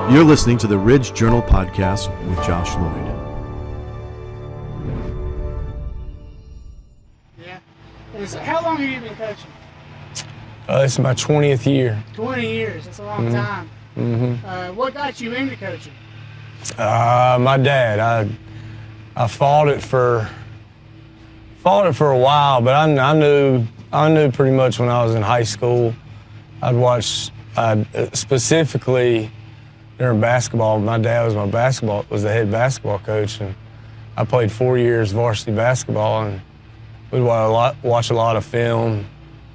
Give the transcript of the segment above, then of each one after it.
You're listening to the Ridge Journal Podcast with Josh Lloyd. Yeah. So how long have you been coaching? This is my 20th year. 20 years. That's a long time. Mm-hmm. What got you into coaching? My dad. I fought it for a while, but I knew pretty much when I was in high school. I'd watch specifically during basketball. My dad was the head basketball coach, and I played 4 years varsity basketball, and we'd watch a lot of film,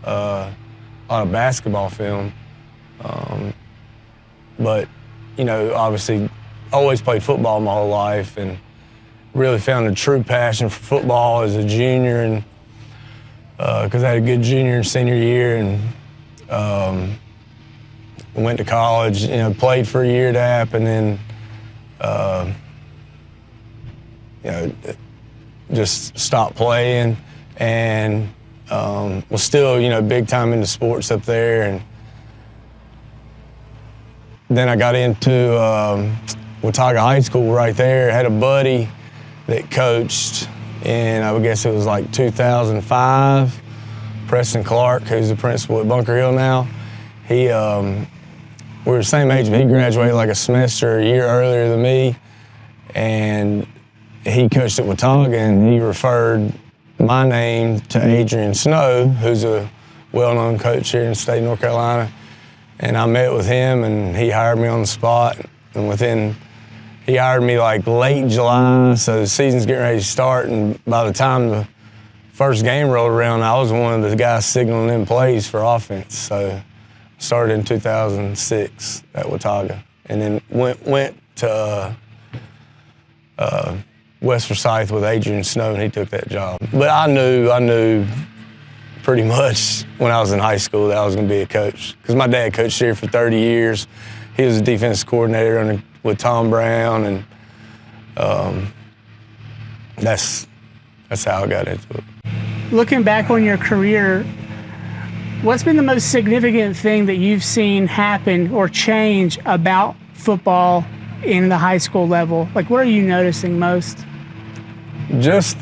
a lot of basketball film. But obviously, always played football my whole life, and really found a true passion for football as a junior, and because I had a good junior and senior year, and went to college. Played for a year at App, and then just stopped playing, and was still big time into sports up there. And then I got into Watauga High School right there. Had a buddy that coached, and I would guess it was like 2005. Preston Clark, who's the principal at Bunker Hill now, we were the same age, but he graduated like a year earlier than me, and he coached at Watauga, and he referred my name to Adrian Snow, who's a well-known coach here in the state of North Carolina. And I met with him, and he hired me on the spot, and he hired me like late July, so the season's getting ready to start, and by the time the first game rolled around, I was one of the guys signaling in plays for offense. So I started in 2006 at Watauga, and then went to West Forsyth with Adrian Snow, and he took that job. But I knew pretty much when I was in high school that I was going to be a coach, because my dad coached here for 30 years. He was a defense coordinator with Tom Brown, and that's how I got into it. Looking back on your career, what's been the most significant thing that you've seen happen or change about football in the high school level? Like, what are you noticing most? Just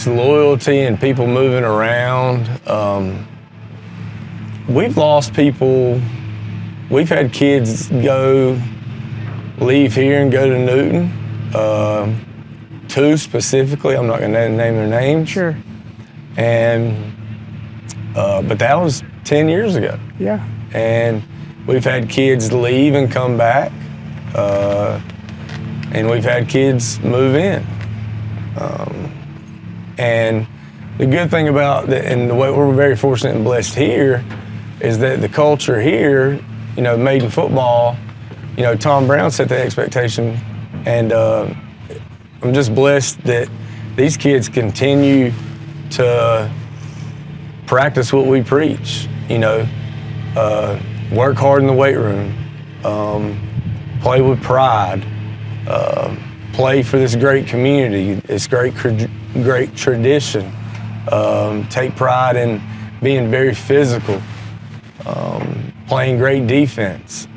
loyalty and people moving around. We've lost people. We've had kids leave here and go to Newton. Two specifically, I'm not going to name their names. Sure. And but that was 10 years ago. Yeah. And we've had kids leave and come back, and we've had kids move in. And the good thing about and the way we're very fortunate and blessed here, is that the culture here, Maiden football, Tom Brown set the expectation, and I'm just blessed that these kids continue to practice what we preach. Work hard in the weight room, play with pride, play for this great community, this great tradition, take pride in being very physical, playing great defense,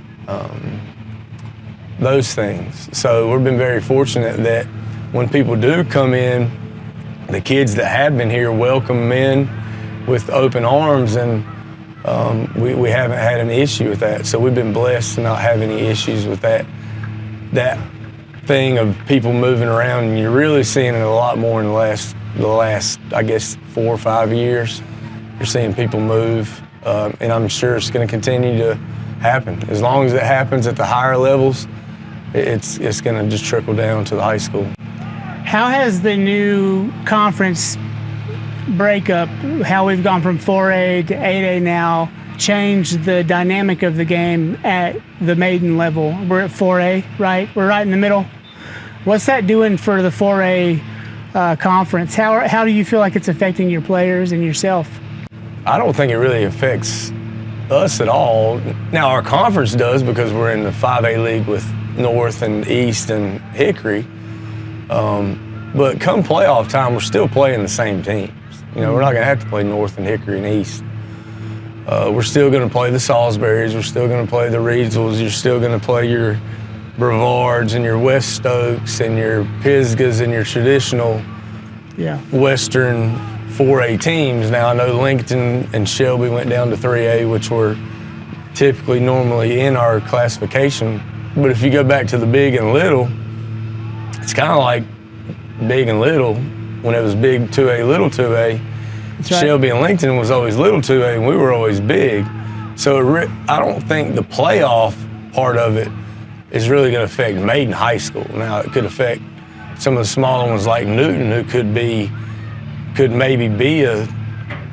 those things. So we've been very fortunate that when people do come in, the kids that have been here welcome them in with open arms, and we haven't had an issue with that. So we've been blessed to not have any issues with that thing of people moving around, and you're really seeing it a lot more in the last I guess 4 or 5 years. You're seeing people move, and I'm sure it's going to continue to happen. As long as it happens at the higher levels, it's going to just trickle down to the high school. How has the new conference breakup, how we've gone from 4A to 8A now, changed the dynamic of the game at the Maiden level? We're at 4A, right? We're right in the middle. What's that doing for the 4A conference? How do you feel like it's affecting your players and yourself? I don't think it really affects us at all. Now, our conference does, because we're in the 5A league with North and East and Hickory. But come playoff time, we're still playing the same teams. We're not going to have to play North and Hickory and East. We're still going to play the Salisburys. We're still going to play the Reedsvilles. You're still going to play your Brevards and your West Stokes and your Pisgahs and your traditional Western 4A teams. Now, I know Lincoln and Shelby went down to 3A, which were typically normally in our classification. But if you go back to the big and little, it's kind of like big and little. When it was big 2A, little 2A, Shelby and Lincoln was always little 2A, and we were always big. So I don't think the playoff part of it is really going to affect Maiden High School. Now, it could affect some of the smaller ones like Newton, who could maybe be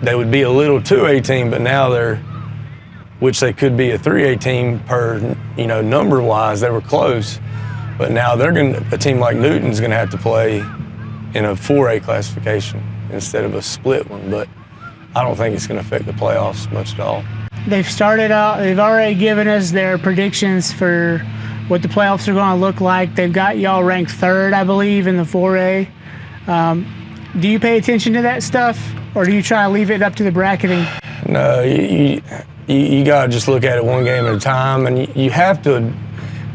they would be a little 2A team, but now which they could be a 3A team per, number-wise, they were close. But now a team like Newton's going to have to play in a 4A classification instead of a split one. But I don't think it's going to affect the playoffs much at all. They've already given us their predictions for what the playoffs are going to look like. They've got y'all ranked 3rd, I believe, in the 4A. Do you pay attention to that stuff, or do you try to leave it up to the bracketing? No, you got to just look at it one game at a time, and you have to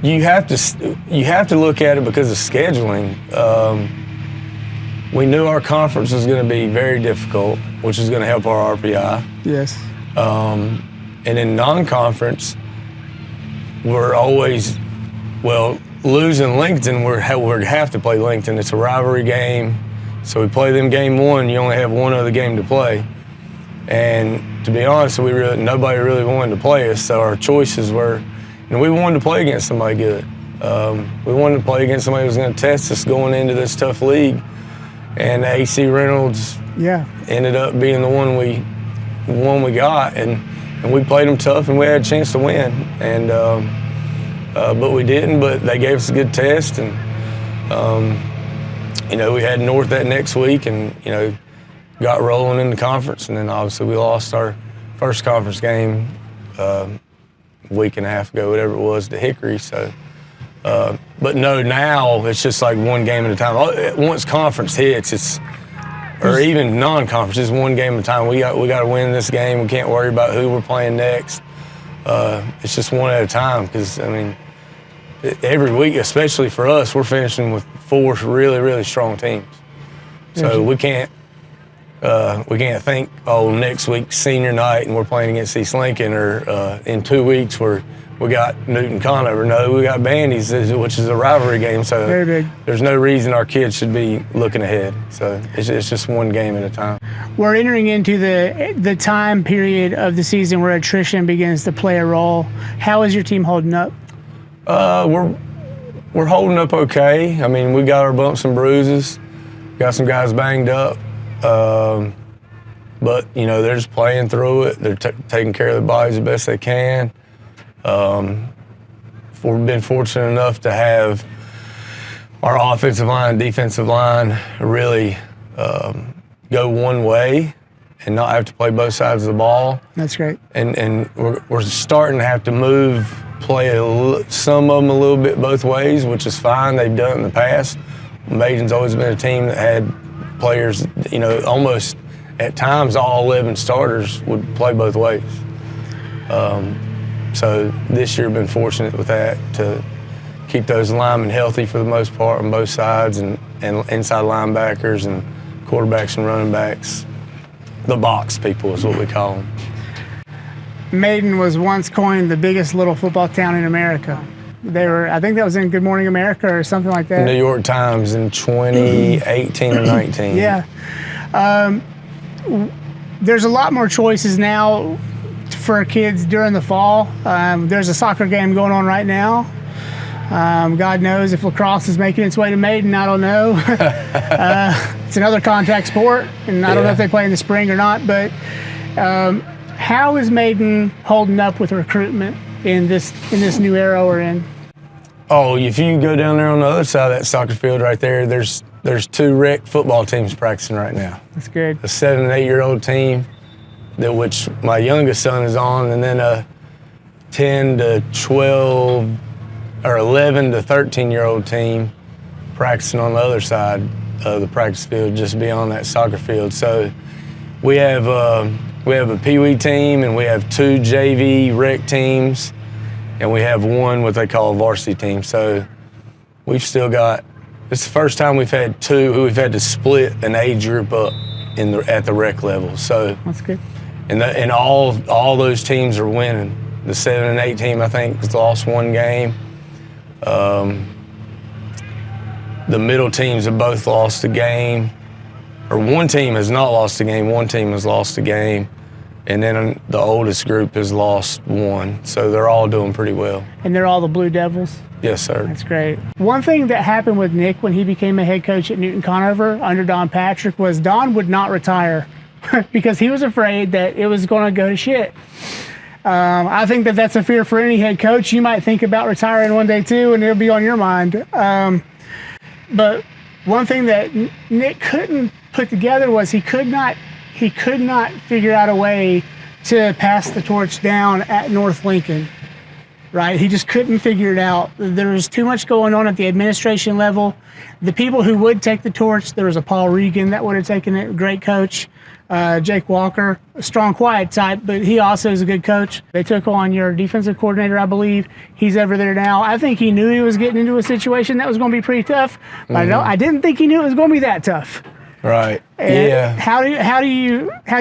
look at it because of scheduling. We knew our conference was going to be very difficult, which is going to help our RPI. Yes. And in non-conference, we're always, losing Lincoln, we have to play Lincoln. It's a rivalry game, so we play them game 1. You only have one other game to play. And to be honest, nobody really wanted to play us, so our choices were, we wanted to play against somebody good. We wanted to play against somebody who was going to test us going into this tough league. And AC Reynolds ended up being the one we got, and we played them tough, and we had a chance to win. And but we didn't. But they gave us a good test, and we had North that next week, and got rolling in the conference, and then obviously we lost our first conference game a week and a half ago, whatever it was, to Hickory. So. But no, now it's just like one game at a time. Once conference hits, or even non-conference, it's one game at a time. We got to win this game. We can't worry about who we're playing next. It's just one at a time, because every week, especially for us, we're finishing with 4 really, really strong teams. So we can't think, next week's senior night and we're playing against East Lincoln, or in 2 weeks we got Newton-Conover. No, we got Bandy's, which is a rivalry game. So very big. There's no reason our kids should be looking ahead. So it's just one game at a time. We're entering into the time period of the season where attrition begins to play a role. How is your team holding up? We're holding up okay. We got our bumps and bruises. Got some guys banged up. But, they're just playing through it. They're taking care of their bodies the best they can. We've been fortunate enough to have our offensive line and defensive line really go one way and not have to play both sides of the ball. That's great. And we're starting to have to play some of them a little bit both ways, which is fine. They've done it in the past. Maiden's always been a team that had players, almost at times all 11 starters would play both ways. So this year, been fortunate with that to keep those linemen healthy for the most part on both sides, and inside linebackers and quarterbacks and running backs. The box people is what we call them. Maiden was once coined the biggest little football town in America. I think that was in Good Morning America or something like that. New York Times in 2018 or 19. Yeah. There's a lot more choices now for kids during the fall. There's a soccer game going on right now. God knows if lacrosse is making its way to Maiden, I don't know. It's another contact sport, and I don't know if they play in the spring or not, but how is Maiden holding up with recruitment in this new era we're in? Oh, if you go down there on the other side of that soccer field right there, there's 2 rec football teams practicing right now. That's good. A 7- and 8-year-old team, which my youngest son is on, and then a 10 to 12 or 11 to 13-year-old team practicing on the other side of the practice field, just beyond that soccer field. So we have We have a Pee Wee team, and we have 2 JV rec teams, and we have 1 what they call a varsity team. So we've still got. It's the first time we've had 2. We've had to split an age group up at the rec level. So that's good. And all those teams are winning. The 7 and 8 team, I think, has lost 1 game. The middle teams have both lost a game, or 1 team has not lost a game, 1 team has lost a game, and then the oldest group has lost 1. So they're all doing pretty well. And they're all the Blue Devils? Yes, sir. That's great. One thing that happened with Nick when he became a head coach at Newton-Conover under Don Patrick was Don would not retire because he was afraid that it was going to go to shit. I think that that's a fear for any head coach. You might think about retiring one day too, and it'll be on your mind. But one thing that Nick couldn't put together was he could not figure out a way to pass the torch down at North Lincoln. Right? He just couldn't figure it out. There was too much going on at the administration level. The people who would take the torch, there was a Paul Regan that would have taken it, great coach. Jake Walker, a strong, quiet type, but he also is a good coach. They took on your defensive coordinator, I believe. He's over there now. I think he knew he was getting into a situation that was going to be pretty tough, but I didn't think he knew it was going to be that tough. Right. And yeah. How do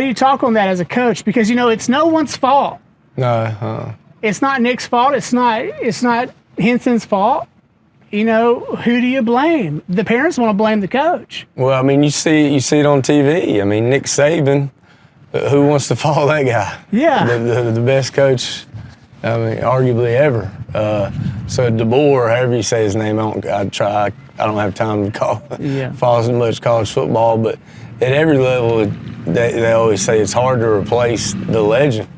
you talk on that as a coach? Because it's no one's fault. No. It's not Nick's fault. It's not Henson's fault. Who do you blame? The parents want to blame the coach. Well, I mean, you see it on TV. I mean, Nick Saban, who wants to follow that guy? Yeah. The best coach, I mean, arguably ever. So DeBoer, however you say his name, I don't have time to follow as much college football, but at every level, they always say it's hard to replace the legend.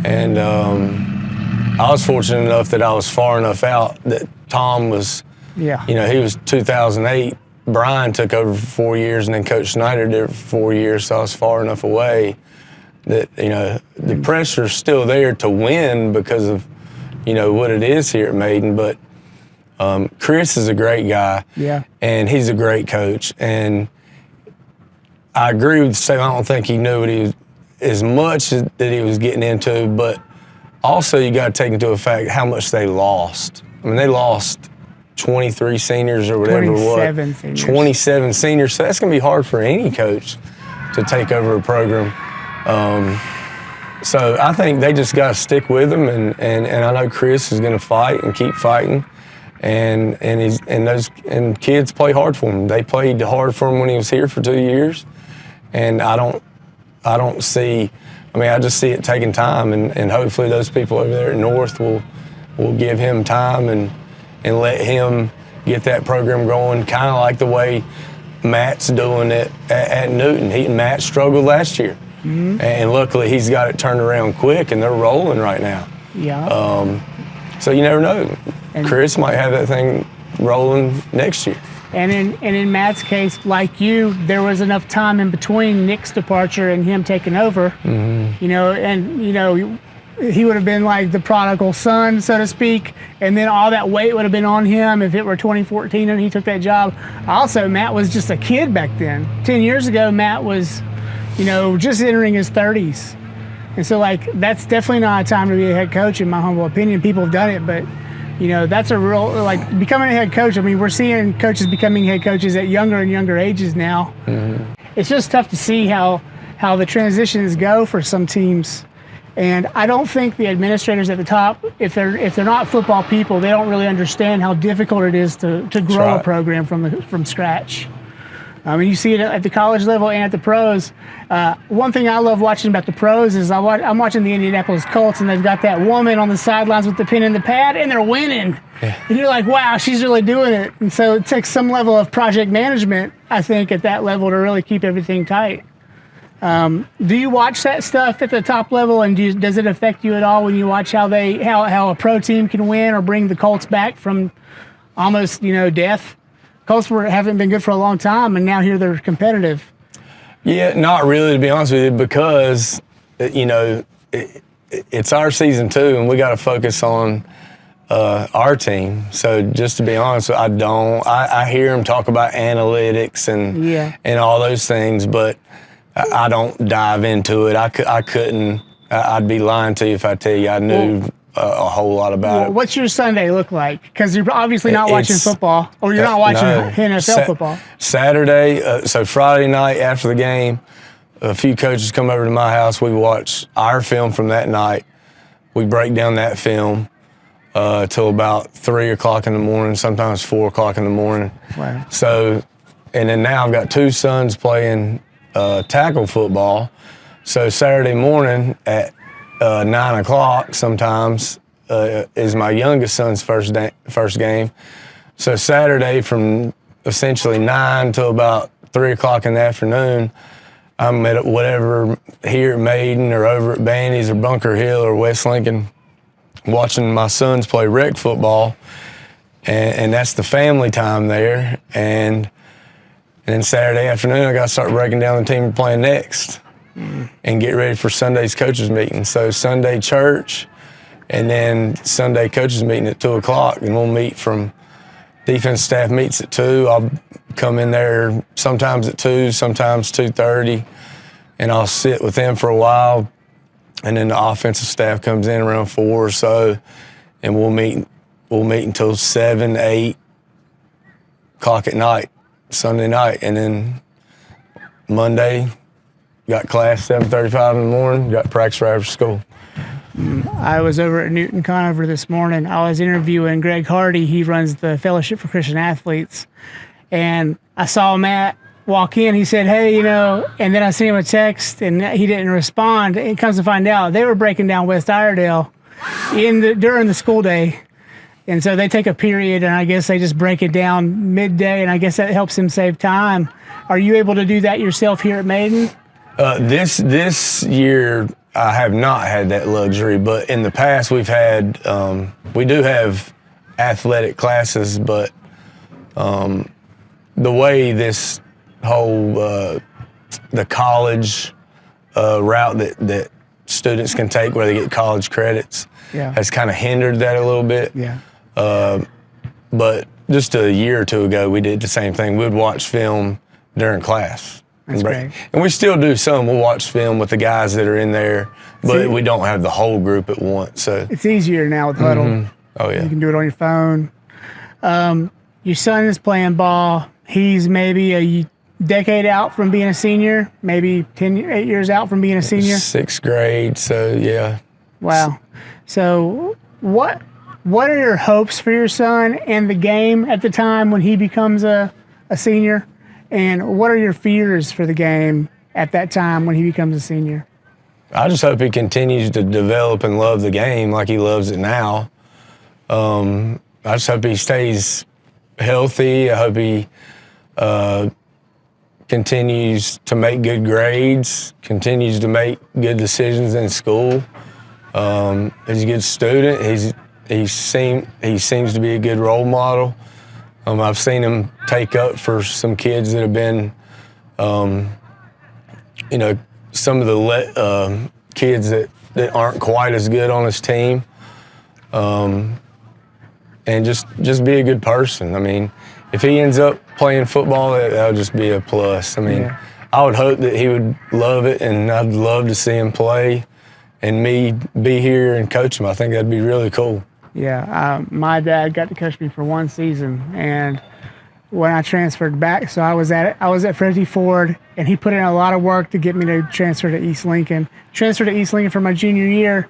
And I was fortunate enough that I was far enough out that Tom was, he was 2008. Brian took over for 4 years, and then Coach Snyder did it for 4 years, so I was far enough away that, the pressure's still there to win because of, what it is here at Maiden. But Chris is a great guy, and he's a great coach. And I agree with Sam. I don't think he knew what he was, as much that he was getting into, but also you got to take into effect how much they lost. I mean, they lost 23 seniors or whatever it was. 27 seniors. So that's going to be hard for any coach to take over a program. So I think they just got to stick with them, and I know Chris is going to fight and keep fighting, and those kids play hard for him. They played hard for him when he was here for 2 years, and I don't see. I mean, I just see it taking time, and hopefully those people over there at North will give him time and let him get that program going, kind of like the way Matt's doing it at Newton. Matt struggled last year, and luckily he's got it turned around quick, and they're rolling right now. Yeah. So you never know. Chris might have that thing rolling next year. And in Matt's case, like you, there was enough time in between Nick's departure and him taking over. He would have been like the prodigal son, so to speak, and then all that weight would have been on him if it were 2014 and he took that job. Also, Matt was just a kid back then. 10 years ago, Matt was, just entering his 30s. And so, that's definitely not a time to be a head coach, in my humble opinion. People have done it, but that's a real, becoming a head coach. I mean, we're seeing coaches becoming head coaches at younger and younger ages now. It's just tough to see how the transitions go for some teams. And I don't think the administrators at the top, if they're not football people, they don't really understand how difficult it is to grow a program from scratch. I mean, you see it at the college level and at the pros. One thing I love watching about the pros is I'm watching the Indianapolis Colts, and they've got that woman on the sidelines with the pen and the pad, and they're winning. Yeah. And you're like, wow, she's really doing it. And so it takes some level of project management, I think, at that level to really keep everything tight. Do you watch that stuff at the top level, and does it affect you at all when you watch how a pro team can win or bring the Colts back from almost death? Colts haven't been good for a long time, and now here they're competitive. Yeah, not really, to be honest with you, because it's our season too, and we got to focus on our team. So just to be honest, I hear them talk about analytics and all those things, but I don't dive into it. I couldn't. I'd be lying to you if I tell you I knew a whole lot about it. What's your Sunday look like? Because you're obviously not watching football, or you're not watching NFL football. Saturday, so Friday night after the game, a few coaches come over to my house. We watch our film from that night. We break down that film till about 3 o'clock in the morning, sometimes 4 o'clock in the morning. Wow. So, and then now I've got two sons playing tackle football. So Saturday morning at 9 o'clock sometimes is my youngest son's first game. So Saturday from essentially 9 till about 3 o'clock in the afternoon, I'm at whatever here at Maiden or over at Bandy's or Bunker Hill or West Lincoln watching my sons play rec football. And that's the family time there. And then Saturday afternoon, I got to start breaking down the team we're playing next and get ready for Sunday's coaches meeting. So Sunday church and then Sunday coaches meeting at 2 o'clock. And we'll meet from defense staff meets at 2. I'll come in there sometimes at 2, sometimes 2:30, and I'll sit with them for a while. And then the offensive staff comes in around 4 or so, and we'll meet until 7, 8 o'clock at night, Sunday night. And then Monday, got class 7:35 in the morning, got practice right after school. I was over at Newton-Conover this morning. I was interviewing Greg Hardy. He runs the Fellowship for Christian Athletes. And I saw Matt walk in. He said, hey, and then I sent him a text, and he didn't respond. It comes to find out they were breaking down West Iredale during the school day. And so they take a period, and I guess they just break it down midday, and I guess that helps him save time. Are you able to do that yourself here at Maiden? This year, I have not had that luxury, but in the past we've had, we do have athletic classes, but the way this whole, the college route that students can take where they get college credits has kind of hindered that a little bit. Yeah. But just a year or two ago, we did the same thing. We'd watch film during class. That's great. And we still do some. We'll watch film with the guys that are in there, but we don't have the whole group at once. So it's easier now with Huddle. Mm-hmm. Oh, yeah. You can do it on your phone. Your son is playing ball. He's maybe a decade out from being a senior, maybe 8 years out from being a senior. 6th grade, so yeah. Wow. So what are your hopes for your son and the game at the time when he becomes a senior? And what are your fears for the game at that time when he becomes a senior? I just hope he continues to develop and love the game like he loves it now. I just hope he stays healthy. I hope he continues to make good grades, continues to make good decisions in school. He's a good student. He seems to be a good role model. I've seen him take up for some kids that have been, some of the kids that aren't quite as good on his team, and just be a good person. I mean, if he ends up playing football, that'll just be a plus. I mean, I would hope that he would love it, and I'd love to see him play and me be here and coach him. I think that'd be really cool. Yeah, my dad got to coach me for one season, and when I transferred back, so I was at Freddie Ford, and he put in a lot of work to get me to transfer to East Lincoln. Transferred to East Lincoln for my junior year,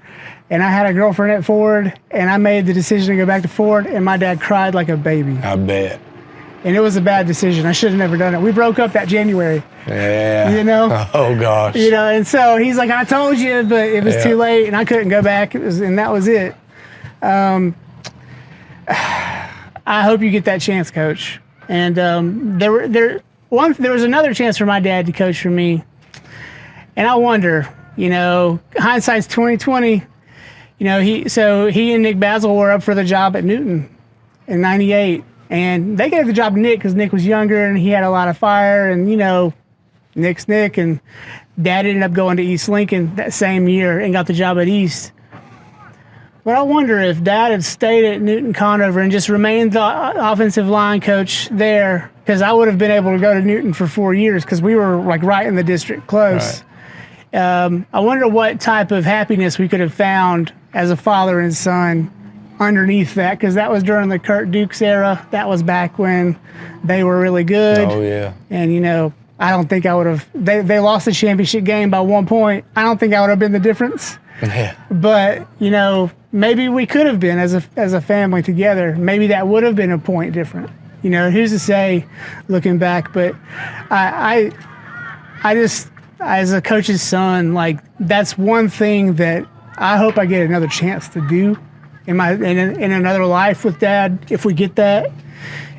and I had a girlfriend at Ford, and I made the decision to go back to Ford, and my dad cried like a baby. I bet. And it was a bad decision. I should have never done it. We broke up that January. Yeah. Oh, gosh. And so he's like, I told you, but it was too late, and I couldn't go back, and that was it. I hope you get that chance, Coach. And there was another chance for my dad to coach for me, and I wonder, hindsight's 20/20. He and Nick Basil were up for the job at Newton in '98, and they gave the job to Nick because Nick was younger and he had a lot of fire, and Nick's Nick, and Dad ended up going to East Lincoln that same year and got the job at East. But I wonder if Dad had stayed at Newton-Conover and just remained the offensive line coach there, because I would have been able to go to Newton for 4 years because we were like right in the district close. Right. I wonder what type of happiness we could have found as a father and son underneath that, because that was during the Kurt Dukes era. That was back when they were really good. Oh, yeah. And, you know, I don't think I would have – they lost the championship game by 1 point. I don't think I would have been the difference. Yeah. But, you know, maybe we could have been as a family together. Maybe that would have been a point different. You know, who's to say looking back? But I just, as a coach's son, like, that's one thing that I hope I get another chance to do in another life with Dad, if we get that,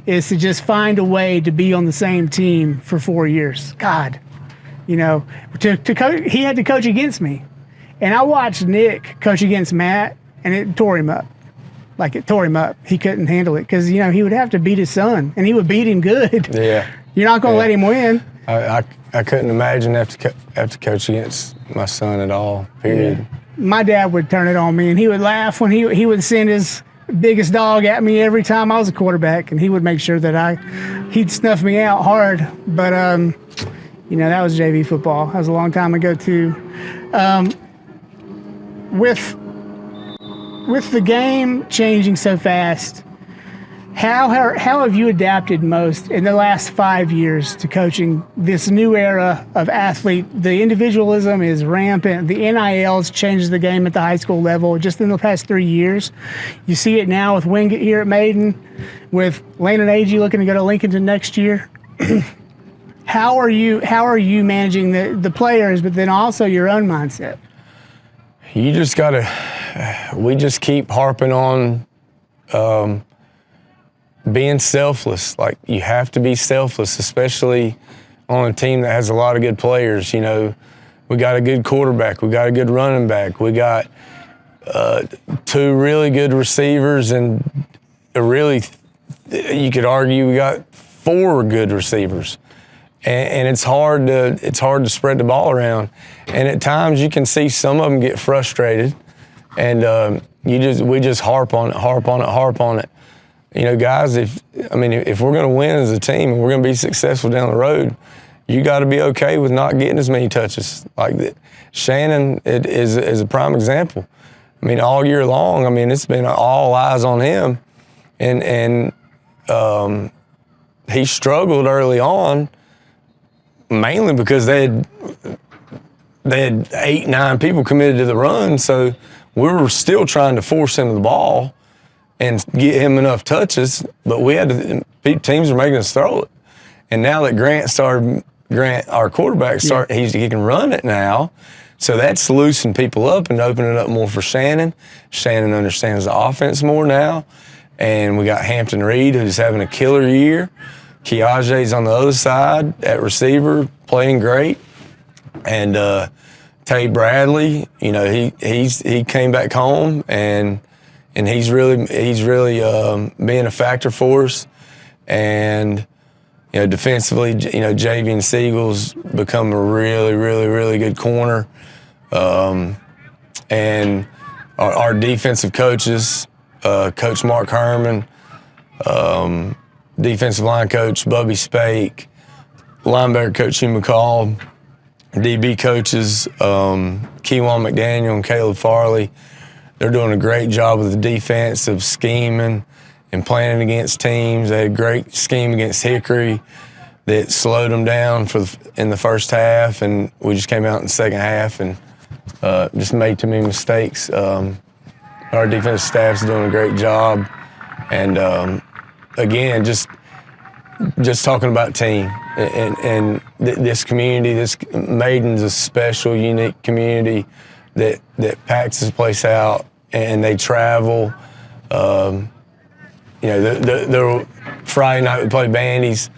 is to just find a way to be on the same team for 4 years. God, you know, to coach, he had to coach against me. And I watched Nick coach against Matt, and it tore him up. Like, it tore him up. He couldn't handle it because, you know, he would have to beat his son, and he would beat him good. Yeah. You're not going to let him win. I couldn't imagine have to coach against my son at all, period. Yeah. My dad would turn it on me, and he would laugh when he would send his biggest dog at me every time I was a quarterback, and he would make sure that he'd snuff me out hard. But, you know, that was JV football. That was a long time ago, too. With the game changing so fast, how have you adapted most in the last 5 years to coaching this new era of athlete? The individualism is rampant. The NILs changed the game at the high school level just in the past 3 years. You see it now with Wingate here at Maiden, with Lane and Agee looking to go to Lincolnton next year. How are you managing the players, but then also your own mindset? You just we just keep harping on being selfless. Like, you have to be selfless, especially on a team that has a lot of good players. You know, we got a good quarterback, we got a good running back, we got 2 really good receivers, and you could argue we got 4 good receivers. And it's hard to spread the ball around. And at times you can see some of them get frustrated, and we just harp on it. You know, guys, if we're going to win as a team and we're going to be successful down the road, you got to be okay with not getting as many touches. Like that. Shannon is a prime example. I mean, all year long, I mean, it's been all eyes on him, and he struggled early on, mainly because they had 8, 9 people committed to the run, so we were still trying to force him to the ball and get him enough touches, but teams are making us throw it. And now that Grant, our quarterback, he can run it now, so that's loosened people up and opening it up more for Shannon. Shannon understands the offense more now, and we got Hampton Reed, who's having a killer year. Kiage's on the other side at receiver, playing great, and Tay Bradley, you know, he came back home, and he's really being a factor for us. And, you know, defensively, you know, Javian Siegel's become a really, really, really good corner. And our defensive coaches, Coach Mark Herman, defensive line coach Bubby Spake, linebacker coach Hugh McCall, DB coaches Keywan McDaniel and Caleb Farley. They're doing a great job with the defense of scheming and planning against teams. They had a great scheme against Hickory that slowed them down in the first half, and we just came out in the second half and just made too many mistakes. Our defensive staff's doing a great job, and again, just talking about team and this community. This Maiden's a special, unique community that packs this place out, and they travel. You know, the Friday night we play bandies.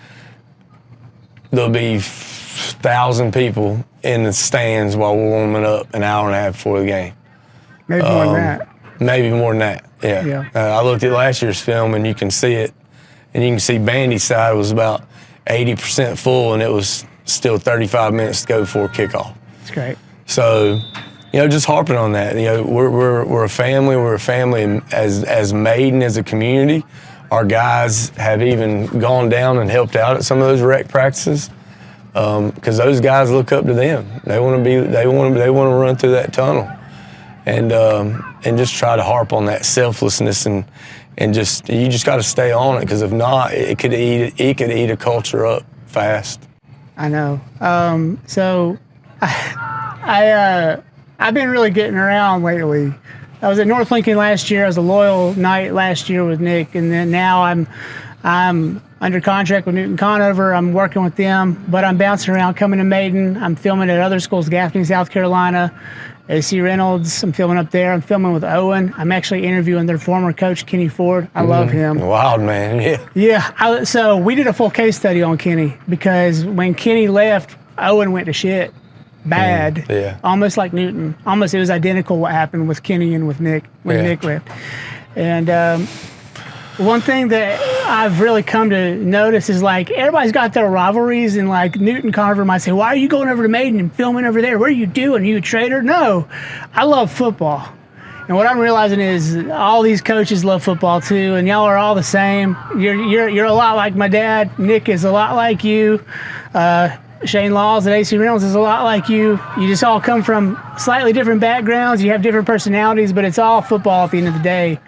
There'll be 1,000 people in the stands while we're warming up an hour and a half before the game. Maybe more than that. Maybe more than that. Yeah. I looked at last year's film, and you can see it. And you can see Bandy's side was about 80% full, and it was still 35 minutes to go before kickoff. That's great. So just harping on that. We're a family. We're a family as Maiden, as a community. Our guys have even gone down and helped out at some of those rec practices because those guys look up to them. They want to run through that tunnel, and just try to harp on that selflessness and you just got to stay on it, because if not, it could eat a culture up fast. I know. So I've been really getting around lately. I was at North Lincoln last year. I was a loyal Knight last year with Nick, and then now I'm under contract with Newton-Conover. I'm working with them, but I'm bouncing around, coming to Maiden. I'm filming at other schools, Gaffney, South Carolina, AC Reynolds. I'm filming up there. I'm filming with Owen. I'm actually interviewing their former coach, Kenny Ford. I love him. Wild man, yeah. Yeah. So we did a full case study on Kenny, because when Kenny left, Owen went to shit. Bad. Yeah. Almost like Newton. Almost, it was identical what happened with Kenny and with Nick when Nick left. And one thing that I've really come to notice is, like, everybody's got their rivalries, and like Newton-Conover might say, "Why are you going over to Maiden and filming over there? What are you doing? Are you a traitor?" No, I love football. And what I'm realizing is all these coaches love football too, and y'all are all the same. You're a lot like my dad. Nick is a lot like you. Shane Laws at AC Reynolds is a lot like you. You just all come from slightly different backgrounds. You have different personalities, but it's all football at the end of the day.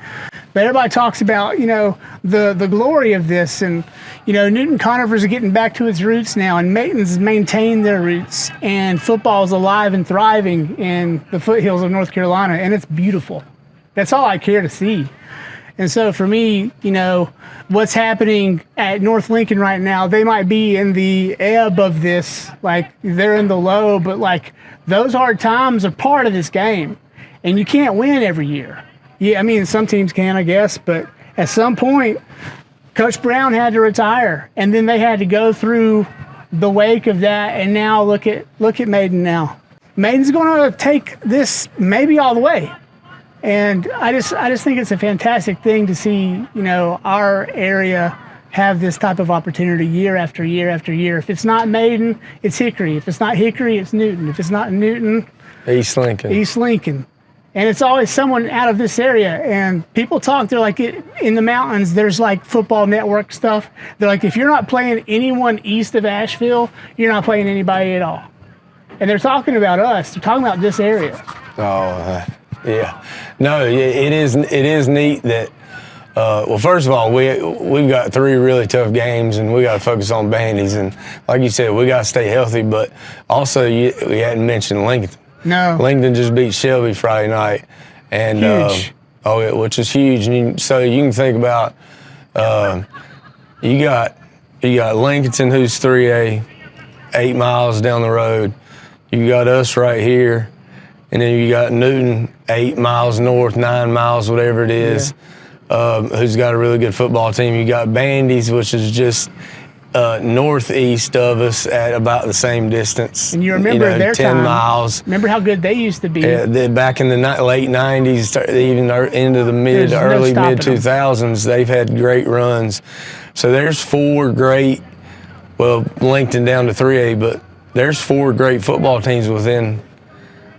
But everybody talks about, the glory of this, and, Newton-Conover's getting back to its roots now, and Maidens maintained their roots, and football is alive and thriving in the foothills of North Carolina, and it's beautiful. That's all I care to see. And so for me, what's happening at North Lincoln right now, they might be in the ebb of this, like they're in the low, but like those hard times are part of this game, and you can't win every year. Yeah, I mean, some teams can, I guess, but at some point, Coach Brown had to retire, and then they had to go through the wake of that, and now look at Maiden now. Maiden's going to take this maybe all the way. And I just think it's a fantastic thing to see, our area have this type of opportunity year after year after year. If it's not Maiden, it's Hickory. If it's not Hickory, it's Newton. If it's not Newton, East Lincoln. And it's always someone out of this area. And people talk, they're like, in the mountains, there's like football network stuff. They're like, if you're not playing anyone east of Asheville, you're not playing anybody at all. And they're talking about us. They're talking about this area. Oh, yeah. No, it is neat that, well, first of all, we've got 3 really tough games, and we got to focus on bandies. And like you said, we got to stay healthy. But also, we hadn't mentioned Lincoln. No. Lincoln just beat Shelby Friday night. And, huge. Which is huge. And so you can think about, you got Lincoln, who's 3A, 8 miles down the road. You got us right here. And then you got Newton, 8 miles north, 9 miles, whatever it is, who's got a really good football team. You got Bandies, which is just northeast of us at about the same distance. And you remember their 10 time. miles. Remember how good they used to be. Yeah, back in the late 90s, even into the early mid-2000s, they've had great runs. So there's 4 great, well, Lincoln down to 3A, but there's 4 great football teams within,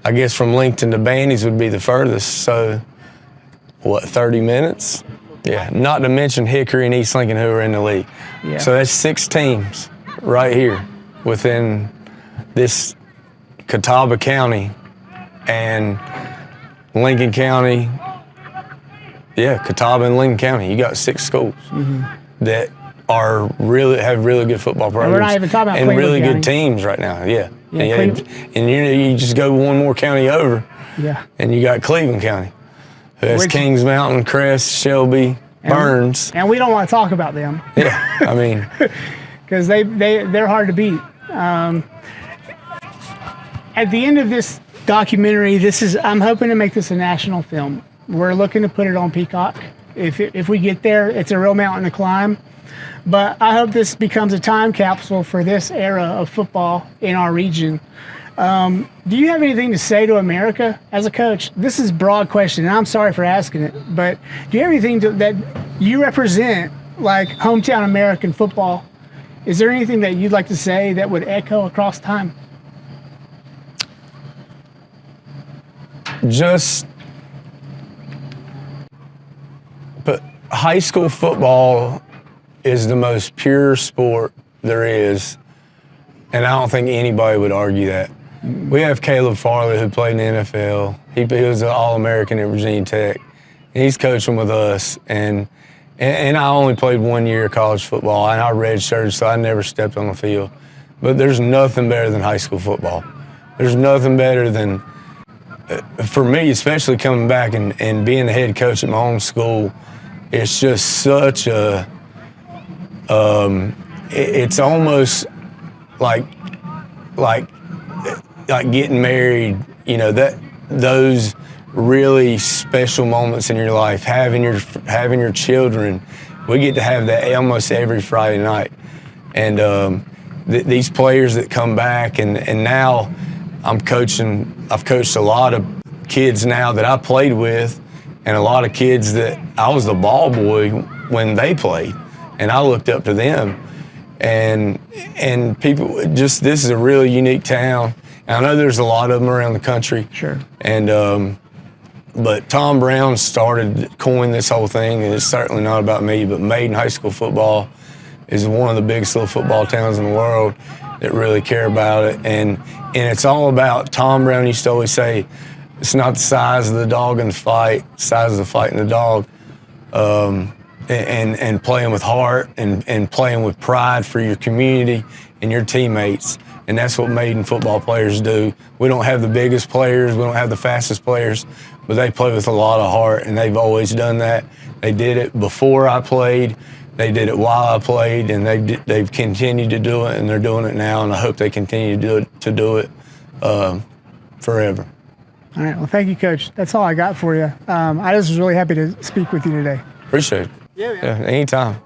I guess from Lincoln to Bandies would be the furthest. So, 30 minutes? Yeah, not to mention Hickory and East Lincoln, who are in the league. Yeah. So that's 6 teams right here within this Catawba County and Lincoln County. Yeah, Catawba and Lincoln County. You got 6 schools that have really good football programs. And we're not even talking about and Cleveland really County. good teams right now. Yeah. Yeah, You just go one more county over. Yeah. And you got Cleveland County. That's Kings Mountain, Crest, Shelby, Burns. And we don't want to talk about them. Yeah, I mean. Because they're hard to beat. At the end of this documentary, I'm hoping to make this a national film. We're looking to put it on Peacock. If we get there, it's a real mountain to climb. But I hope this becomes a time capsule for this era of football in our region. Do you have anything to say to America as a coach? This is a broad question, and I'm sorry for asking it, but do you have anything that you represent, like hometown American football? Is there anything that you'd like to say that would echo across time? But high school football is the most pure sport there is, and I don't think anybody would argue that. We have Caleb Farley, who played in the NFL. He was an All-American at Virginia Tech. And he's coaching with us, and I only played 1 year of college football, and I redshirted, so I never stepped on the field. But there's nothing better than high school football. There's nothing better than, for me, especially coming back and being the head coach at my own school, it's just such a, it's almost like getting married, you know, those really special moments in your life, having your children. We get to have that almost every Friday night. And these players that come back, and now I've coached a lot of kids now that I played with, and a lot of kids that I was the ball boy when they played, and I looked up to them. And people, just, this is a really unique town. And I know there's a lot of them around the country. Sure. And but Tom Brown coined this whole thing, and it's certainly not about me, but Maiden High School football is one of the biggest little football towns in the world that really care about it. And it's all about, Tom Brown used to always say, it's not the size of the dog in the fight, the size of the fight in the dog. And playing with heart and playing with pride for your community and your teammates. And that's what Maiden football players do. We don't have the biggest players, we don't have the fastest players, but they play with a lot of heart, and they've always done that. They did it before I played, they did it while I played, and they've continued to do it, and they're doing it now, and I hope they continue to do it forever. All right, well, thank you, Coach. That's all I got for you. I just was really happy to speak with you today. Appreciate it. Yeah, anytime.